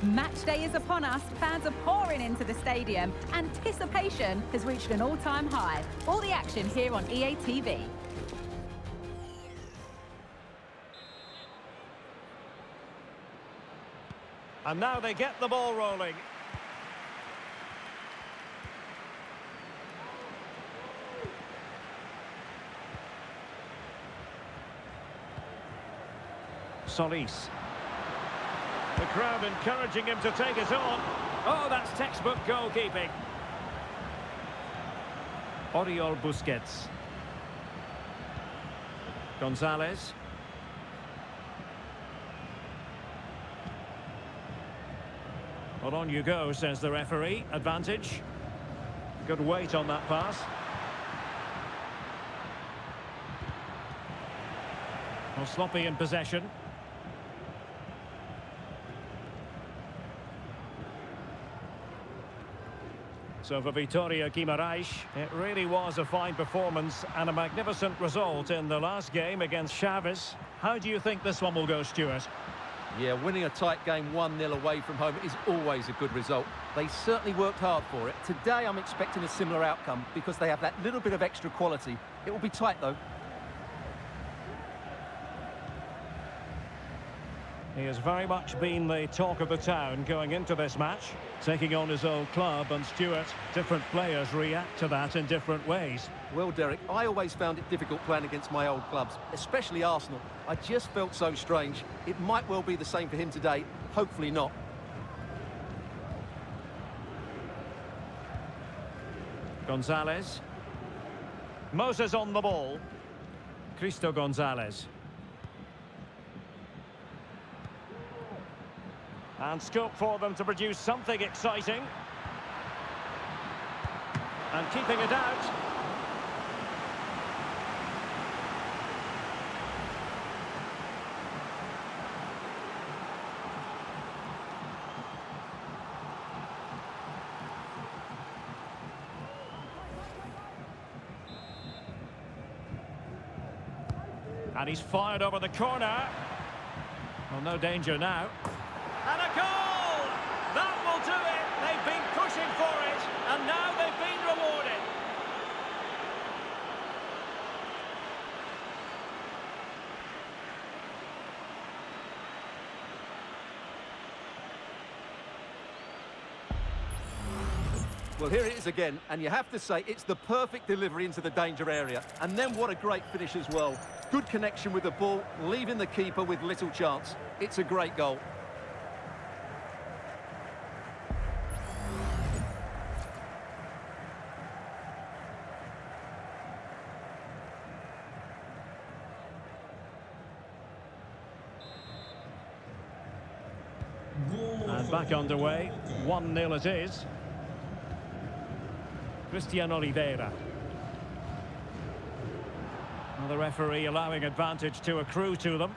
Match day is upon us, fans are pouring into the stadium. Anticipation has reached an all-time high. All the action here on EA TV. And now they get the ball rolling. Solis. The crowd encouraging him to take it on. Oh, that's textbook goalkeeping. Oriol Busquets. Gonzalez. Well, on you go, says the referee. Advantage. Good weight on that pass. Well, sloppy in possession. So for Vitoria SC, it really was a fine performance and a magnificent result in the last game against Chaves. How do you think this one will go, Stuart? Yeah, winning a tight game 1-0 away from home is always a good result. They certainly worked hard for it. Today I'm expecting a similar outcome because they have that little bit of extra quality. It will be tight though. He has very much been the talk of the town going into this match, taking on his old club, and Stuart, different players react to that in different ways. Well, Derek, I always found it difficult playing against my old clubs, especially Arsenal. I just felt so strange. It might well be the same for him today, hopefully not. Gonzalez. Moses on the ball. Cristo Gonzalez. And scope for them to produce something exciting. And keeping it out. And he's fired over the corner. Well, no danger now. And a goal! That will do it! They've been pushing for it, and now they've been rewarded. Well, here it is again, and you have to say it's the perfect delivery into the danger area. And then what a great finish as well. Good connection with the ball, leaving the keeper with little chance. It's a great goal. And back underway, 1-0 it is. Christian Oliveira. Well, the referee allowing advantage to accrue to them.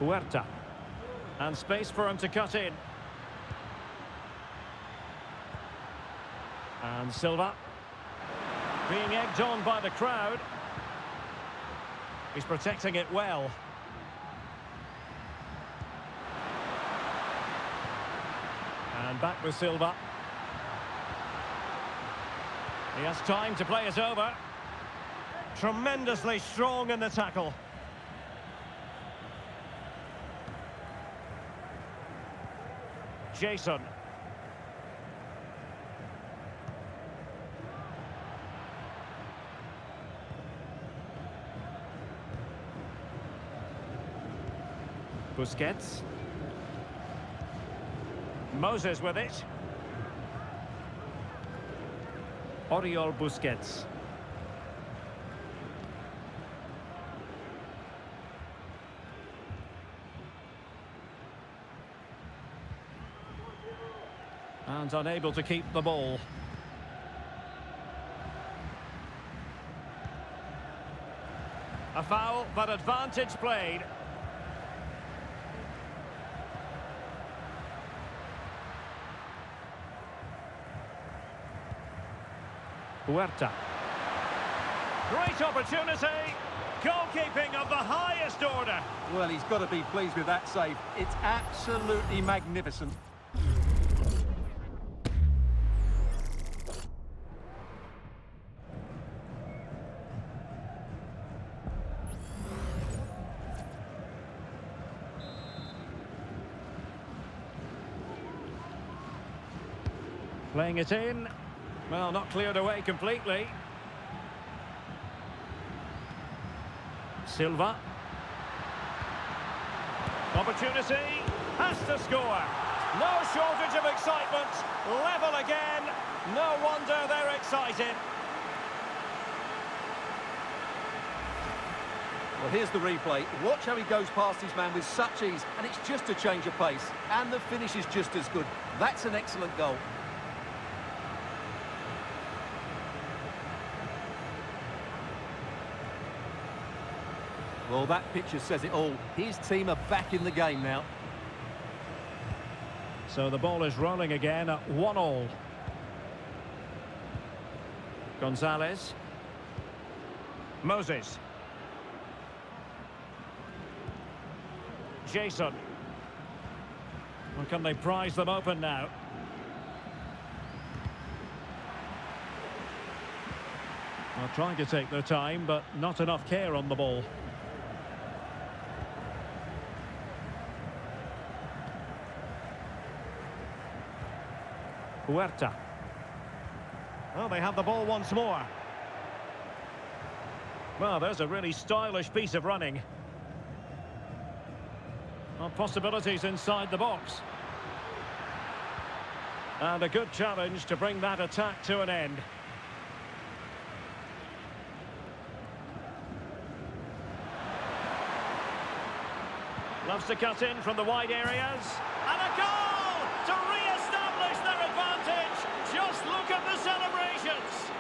Huerta. And space for him to cut in. And Silva. Being egged on by the crowd. He's protecting it well. And back with Silva. He has time to play it over. Tremendously strong in the tackle. Jason. Busquets. Moses with it. Oriol Busquets. And unable to keep the ball. A foul, but advantage played. Huerta. Great opportunity. Goalkeeping of the highest order. Well, he's got to be pleased with that save. It's absolutely magnificent. Playing it in. Well, not cleared away completely. Silva. Opportunity. Has to score. No shortage of excitement. Level again. No wonder they're excited. Well, here's the replay. Watch how he goes past his man with such ease, and it's just a change of pace. And the finish is just as good. That's an excellent goal. Well, that picture says it all. His team are back in the game now. So the ball is rolling again at 1-1. Gonzalez. Moses. Jason. Well, can they prise them open now? Well, trying to take their time, but not enough care on the ball. Huerta. Well, they have the ball once more. Well, there's a really stylish piece of running. Well, possibilities inside the box. And a good challenge to bring that attack to an end. Loves to cut in from the wide areas. And a goal to re-establish their advantage. Just look at the celebrations.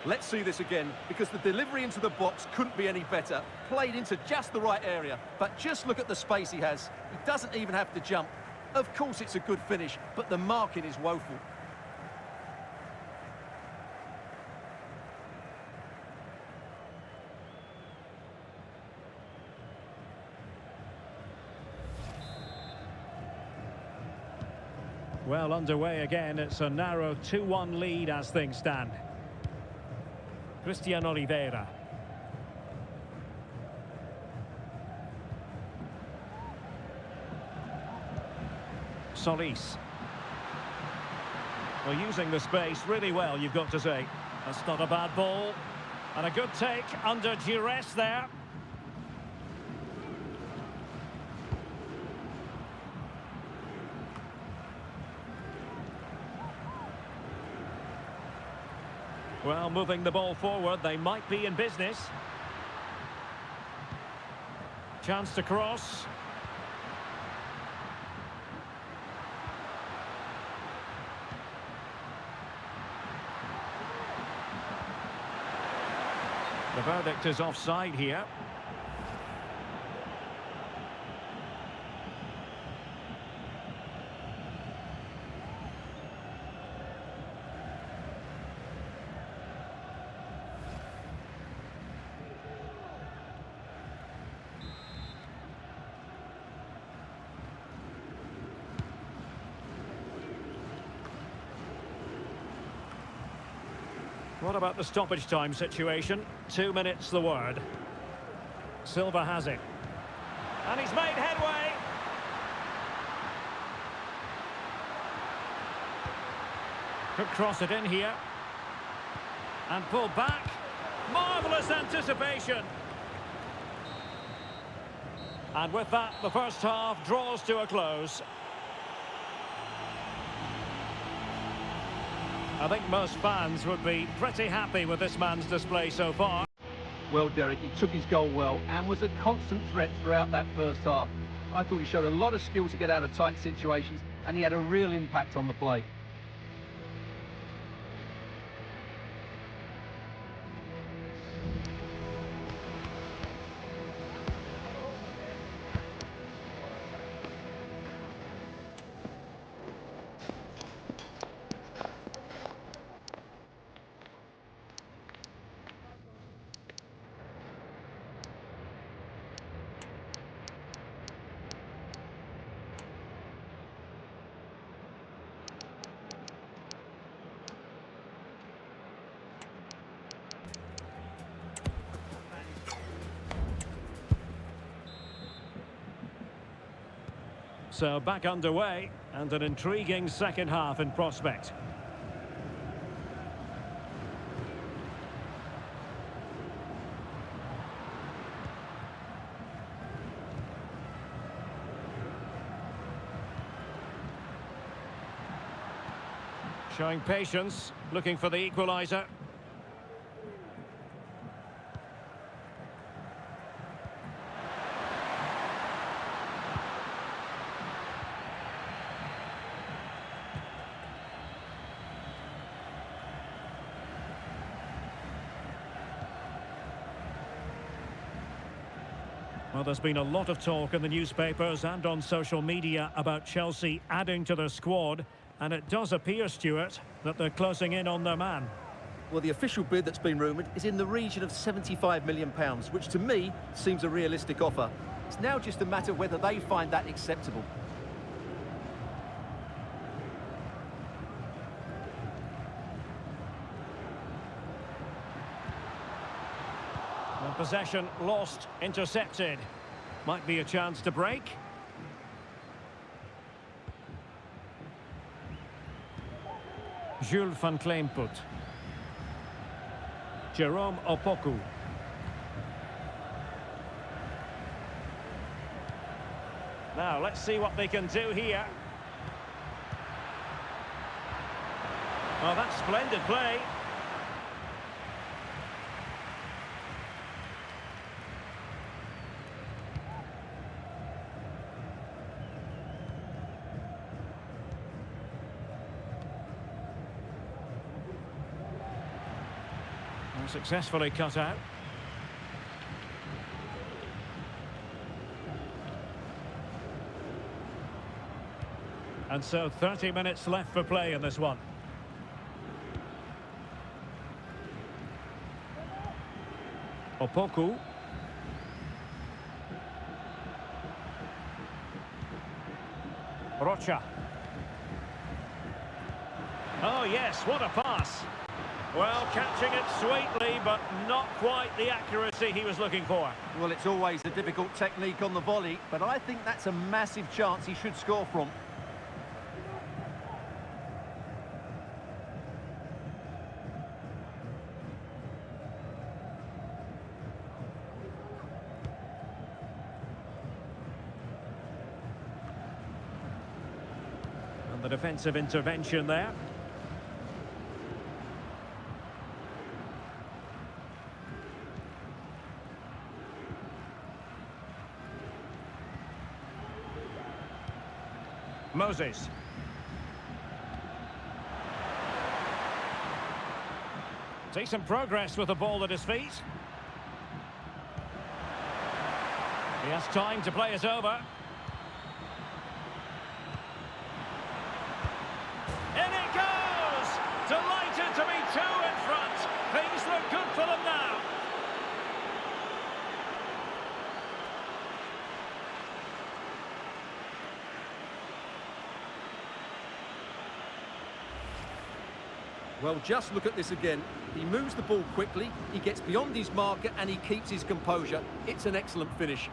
Let's see this again, because the delivery into the box couldn't be any better. Played into just the right area, but just look at the space he has. He doesn't even have to jump. Of course it's a good finish, but the marking is woeful. Well, underway again. It's a narrow 2-1 lead as things stand. Christian Oliveira. Solis. Well, using the space really well, you've got to say. That's not a bad ball. And a good take under duress there. Well, moving the ball forward, they might be in business. Chance to cross. The verdict is offside here. What about the stoppage time situation? 2 minutes the word. Silva has it. And he's made headway. Could cross it in here. And pull back. Marvellous anticipation. And with that, the first half draws to a close. I think most fans would be pretty happy with this man's display so far. Well, Derek, he took his goal well and was a constant threat throughout that first half. I thought he showed a lot of skill to get out of tight situations, and he had a real impact on the play. So back underway, and an intriguing second half in prospect. Showing patience, looking for the equaliser. Well, there's been a lot of talk in the newspapers and on social media about Chelsea adding to their squad, and it does appear, Stuart, that they're closing in on their man. Well, the official bid that's been rumoured is in the region of £75 million, which to me seems a realistic offer. It's now just a matter of whether they find that acceptable. And possession lost, intercepted. Might be a chance to break. Jules van Kleinput. Jerome Opoku. Now, let's see what they can do here. Oh, that's splendid play. Successfully cut out. And so 30 minutes left for play in this one. Opoku. Rocha. Oh yes, what a pass. Well, catching it sweetly, but not quite the accuracy he was looking for. Well, it's always a difficult technique on the volley, but I think that's a massive chance he should score from. And the defensive intervention there. Moses. Decent progress with the ball at his feet. He has time to play it over. In it goes! Delighted to be two in front. Things look good for them now. Well, just look at this again. He moves the ball quickly, he gets beyond his marker and he keeps his composure. It's an excellent finish.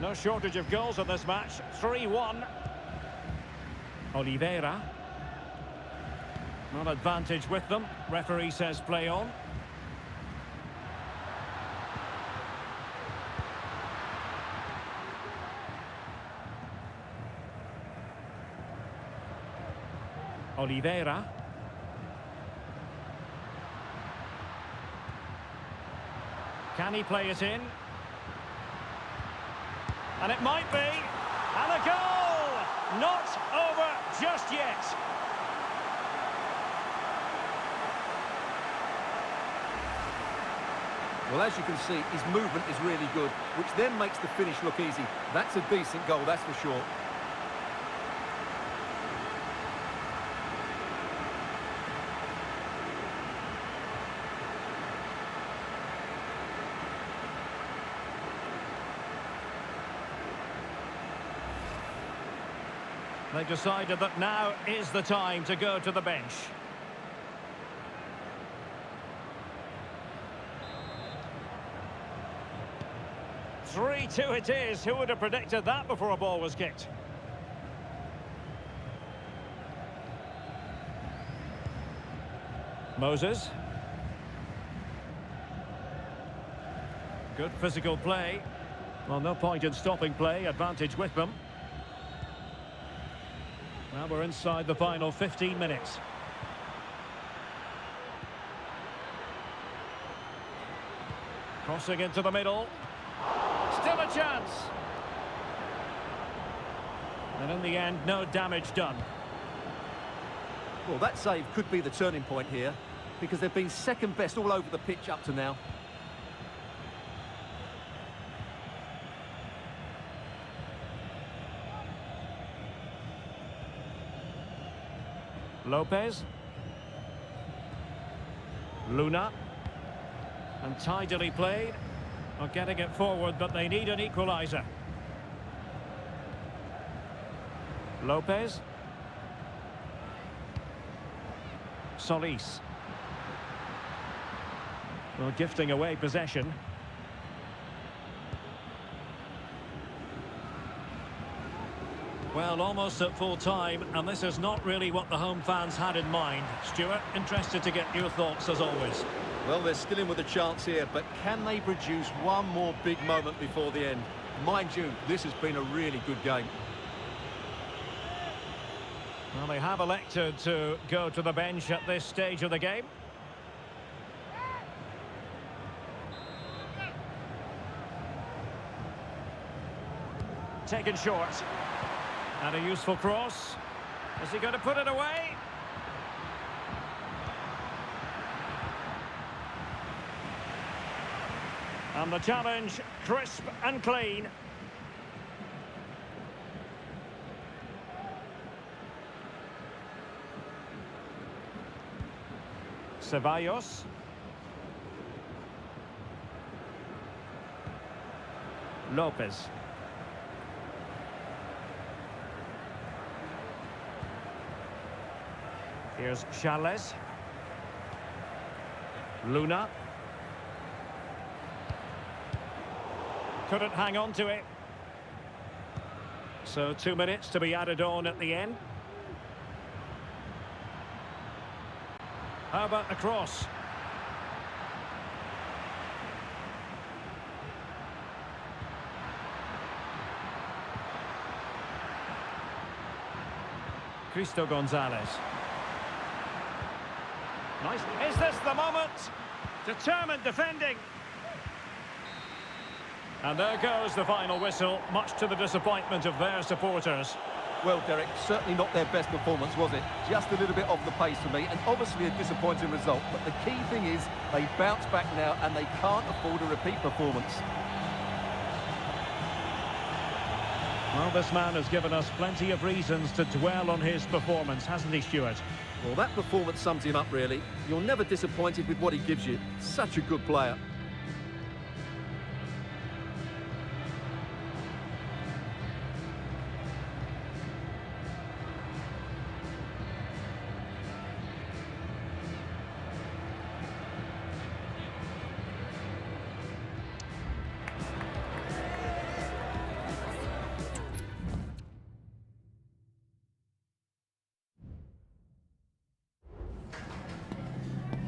No shortage of goals in this match. 3-1. Oliveira. Not advantage with them. Referee says play on. Oliveira. Can he play it in? And it might be. And a goal! Not over just yet. Well, as you can see, his movement is really good, which then makes the finish look easy. That's a decent goal, that's for sure. They decided that now is the time to go to the bench. Three-two it is. Who would have predicted that before a ball was kicked? Moses. Good physical play. Well, no point in stopping play. Advantage with them. Now we're inside the final 15 minutes. Crossing into the middle. Still a chance. And in the end, no damage done. Well, that save could be the turning point here, because they've been second best all over the pitch up to now. Lopez. Luna. And tidily played. Not getting it forward, but they need an equaliser. Lopez. Solis. Well, gifting away possession. Well, almost at full time, and this is not really what the home fans had in mind. Stuart, interested to get your thoughts as always. Well, they're still in with a chance here, but can they produce one more big moment before the end? Mind you, this has been a really good game. Well, they have elected to go to the bench at this stage of the game. Taken short. And a useful cross. Is he going to put it away? And the challenge, crisp and clean. Ceballos. Lopez. Here's Charles. Luna. Couldn't hang on to it. So 2 minutes to be added on at the end. How about the cross? Cristo Gonzalez. Nice. Is this the moment? Determined defending. And there goes the final whistle, much to the disappointment of their supporters. Well, Derek, certainly not their best performance, was it? Just a little bit off the pace for me, and obviously a disappointing result. But the key thing is, they bounce back now, and they can't afford a repeat performance. Well, this man has given us plenty of reasons to dwell on his performance, hasn't he, Stuart? Well, that performance sums him up, really. You're never disappointed with what he gives you. Such a good player.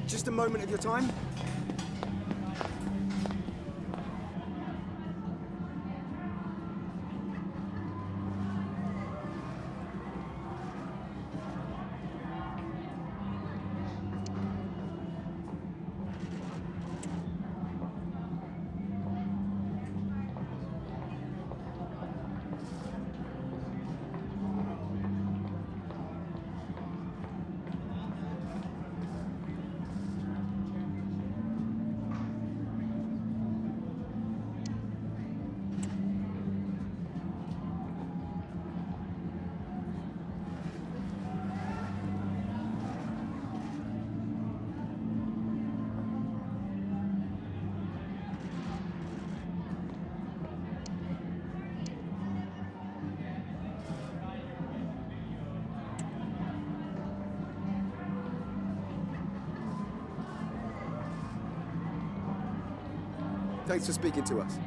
Just a moment of your time. Thanks for speaking to us.